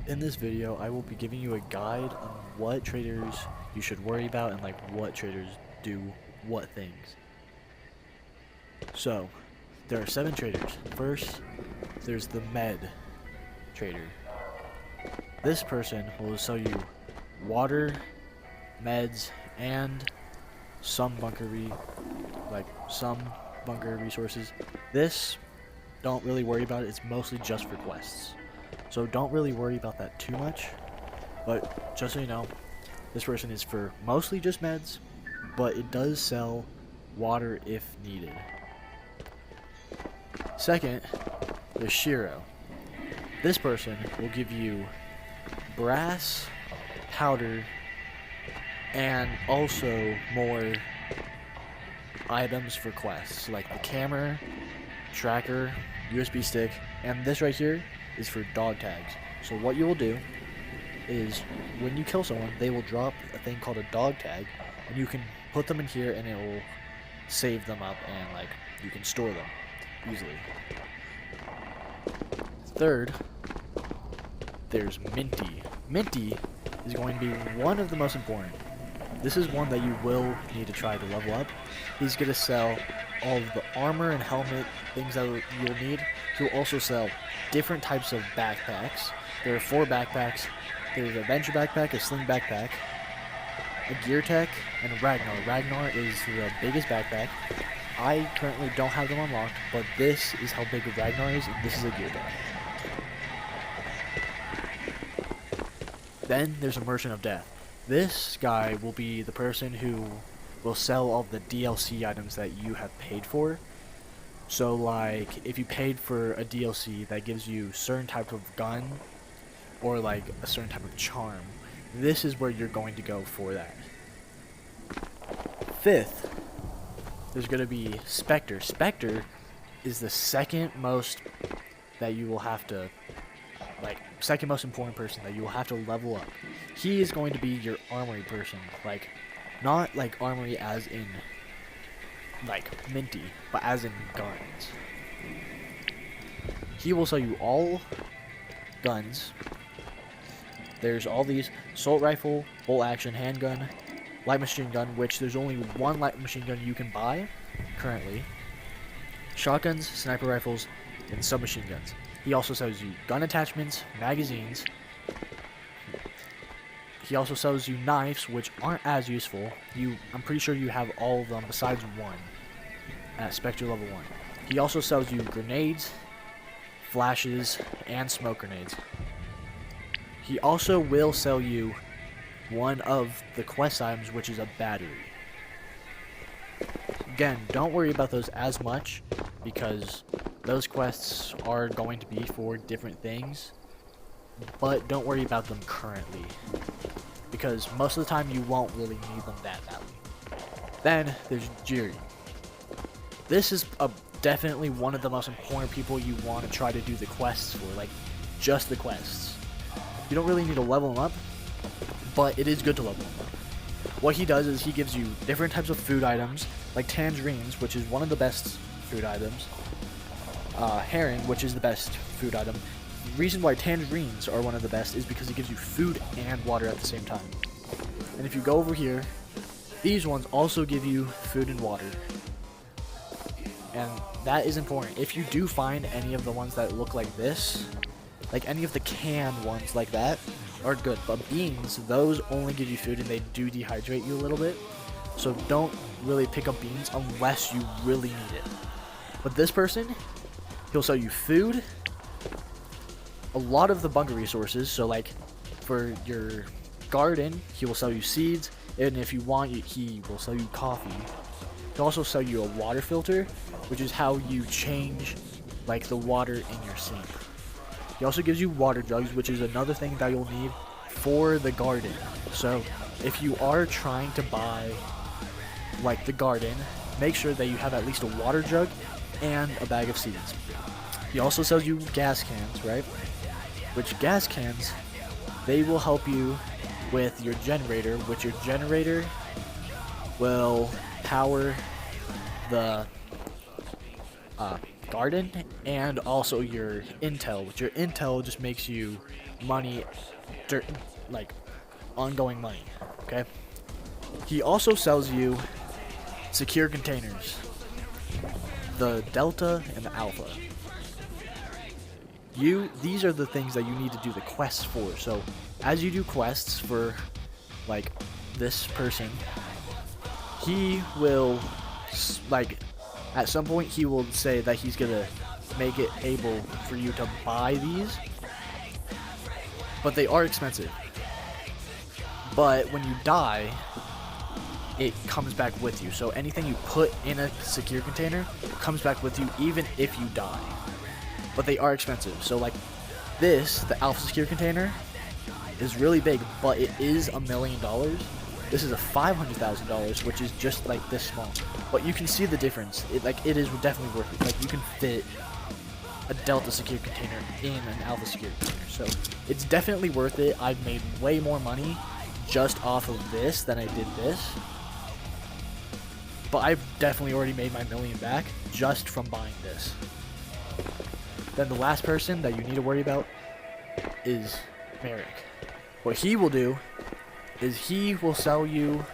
In this video, I will be giving you a guide on what traders you should worry about and like what traders do what things. So, there are 7 traders. First, there's the med trader. This person will sell you water, meds, and some bunker resources. This, don't really worry about it. It's mostly just for quests. So don't really worry about that too much. But just so you know, this person is for mostly just meds, but it does sell water if needed. Second, there's Shiro. This person will give you brass, powder, and also more items for quests, like the camera, tracker, USB stick, and this right here is for dog tags. So what you will do is when you kill someone, they will drop a thing called a dog tag, and you can put them in here and it will save them up and like you can store them easily. Third, there's Minty. Minty is going to be one of the most important. This is one that you will need to try to level up. He's going to sell all of the armor and helmet things that you'll need. He'll also sell different types of backpacks. There are 4 backpacks. There's a Venture backpack, a Sling backpack, a Gear Tech, and a Ragnar. Ragnar is the biggest backpack. I currently don't have them unlocked, but this is how big a Ragnar is, and this is a Gear Tech. Then there's a Merchant of Death. This guy will be the person who will sell all the DLC items that you have paid for. So like, if you paid for a DLC that gives you certain type of gun, or like a certain type of charm, this is where you're going to go for that. Fifth, there's going to be Spectre. Spectre is the second most that you will have to, like, second most important person that you will have to level up. He is going to be your armory person, like, not like armory as in like Minty, but as in guns. He will sell you all guns. There's all these: assault rifle, bolt action, handgun, light machine gun, which there's only one light machine gun you can buy currently, shotguns, sniper rifles, and submachine guns. He also sells you gun attachments, magazines. He also sells you knives, which aren't as useful. I'm pretty sure you have all of them besides one at Spectre level 1. He also sells you grenades, flashes, and smoke grenades. He also will sell you one of the quest items, which is a battery. Again, don't worry about those as much, because those quests are going to be for different things, but don't worry about them currently, because most of the time you won't really need them that badly. Then there's Jiri. This is definitely one of the most important people you want to try to do the quests for, like just the quests. You don't really need to level him up, but it is good to level him up. What he does is he gives you different types of food items, like tangerines, which is one of the best food items, herring, which is the best food item. The reason why tangerines are one of the best is because it gives you food and water at the same time. And if you go over here, these ones also give you food and water. And that is important. If you do find any of the ones that look like this, like any of the canned ones like that, are good. But beans, those only give you food and they do dehydrate you a little bit. So don't really pick up beans unless you really need it. But this person, he'll sell you food, a lot of the bunker resources. So like for your garden, he will sell you seeds, and if you want, he will sell you coffee. He'll also sell you a water filter, which is how you change like the water in your sink. He also gives you water jugs, which is another thing that you'll need for the garden. So if you are trying to buy like the garden, make sure that you have at least a water jug and a bag of seeds. He also sells you gas cans, right? Which gas cans, they will help you with your generator, which your generator will power the garden and also your intel, which your intel just makes you money, like ongoing money. Okay. He also sells you secure containers, the Delta and the Alpha. These are the things that you need to do the quests for. So as you do quests for like this person, he will like at some point he will say that he's gonna make it able for you to buy these, but they are expensive. But when you die, it comes back with you. So anything you put in a secure container comes back with you even if you die. But they are expensive. So like this, the Alpha secure container, is really big, but it is $1 million. This is a $500,000, which is just like this small. But you can see the difference. It is definitely worth it. Like you can fit a Delta secure container in an Alpha secure container. So it's definitely worth it. I've made way more money just off of this than I did this. But I've definitely already made my $1 million back just from buying this. Then the last person that you need to worry about is Merrick. What he will do is he will sell you,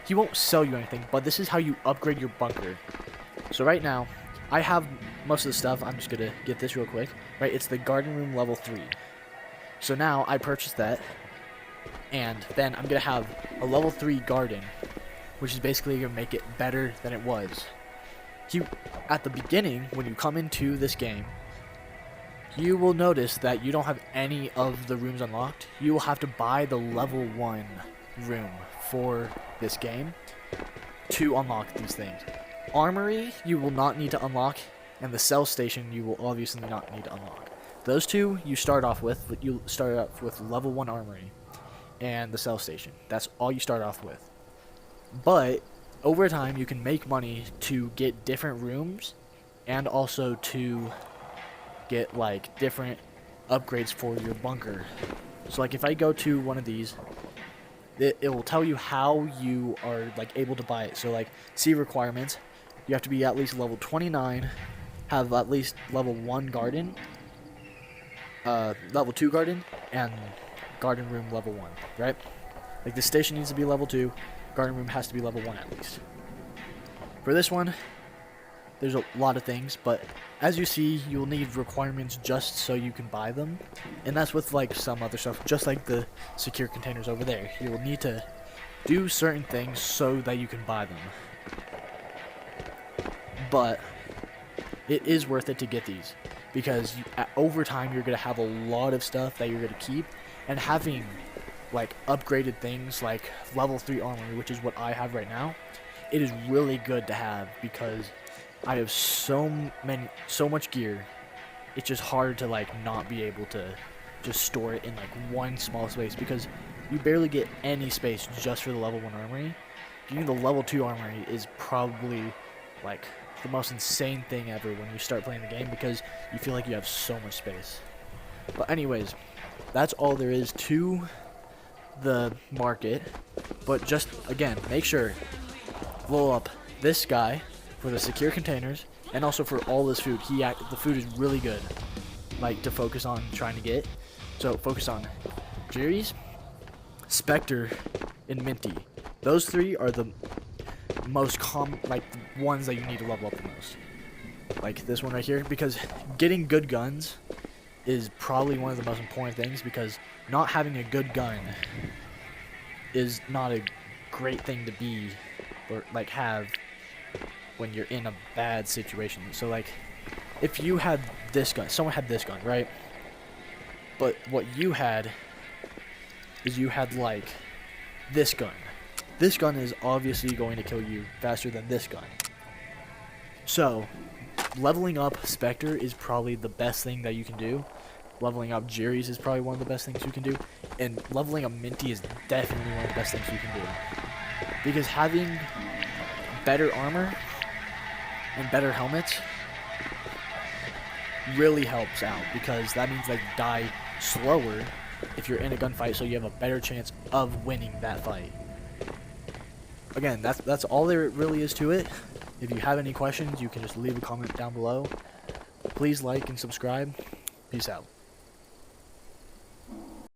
he won't sell you anything, but this is how you upgrade your bunker. So right now, I have most of the stuff. I'm just gonna get this real quick. Right, it's the garden room level 3. So now I purchased that, and then I'm gonna have a level 3 garden, which is basically gonna make it better than it was. At the beginning, when you come into this game, you will notice that you don't have any of the rooms unlocked. You will have to buy the level 1 room for this game to unlock these things. Armory, you will not need to unlock, and the cell station, you will obviously not need to unlock. Those two you start off with, but you start off with level 1 armory and the cell station. That's all you start off with. But over time, you can make money to get different rooms and also to get like different upgrades for your bunker. So like if I go to one of these, it will tell you how you are like able to buy it. So like see requirements, you have to be at least level 29, have at least level 1 garden, level 2 garden, and garden room level 1, right? Like the station needs to be level 2, garden room has to be level 1 at least. For this one, there's a lot of things, but as you see, you'll need requirements just so you can buy them. And that's with like some other stuff, just like the secure containers over there. You will need to do certain things so that you can buy them. But it is worth it to get these, because over time you're going to have a lot of stuff that you're going to keep, and having like upgraded things like level 3 armory, which is what I have right now, it is really good to have because I have so much gear. It's just hard to like not be able to just store it in like one small space, because you barely get any space just for the level 1 armory. Getting the level 2 armory is probably like the most insane thing ever when you start playing the game, because you feel like you have so much space. But anyways, that's all there is to the market. But just again, make sure blow up this guy for the secure containers, and also for all this food. The food is really good, like to focus on trying to get. So focus on Jerry's, Spectre, and Minty. Those 3 are the most common, like the ones that you need to level up the most. Like this one right here, because getting good guns is probably one of the most important things, because not having a good gun is not a great thing to be, or like have, when you're in a bad situation. So like if you had this gun, someone had this gun, right? But what you had is you had like this gun. This gun is obviously going to kill you faster than this gun. So leveling up Spectre is probably the best thing that you can do. Leveling up Jerry's is probably one of the best things you can do. And leveling up Minty is definitely one of the best things you can do. Because having better armor and better helmets really helps out, because that means that you die slower if you're in a gunfight, so you have a better chance of winning that fight. Again, that's all there really is to it. If you have any questions, you can just leave a comment down below. Please like and subscribe. Peace out.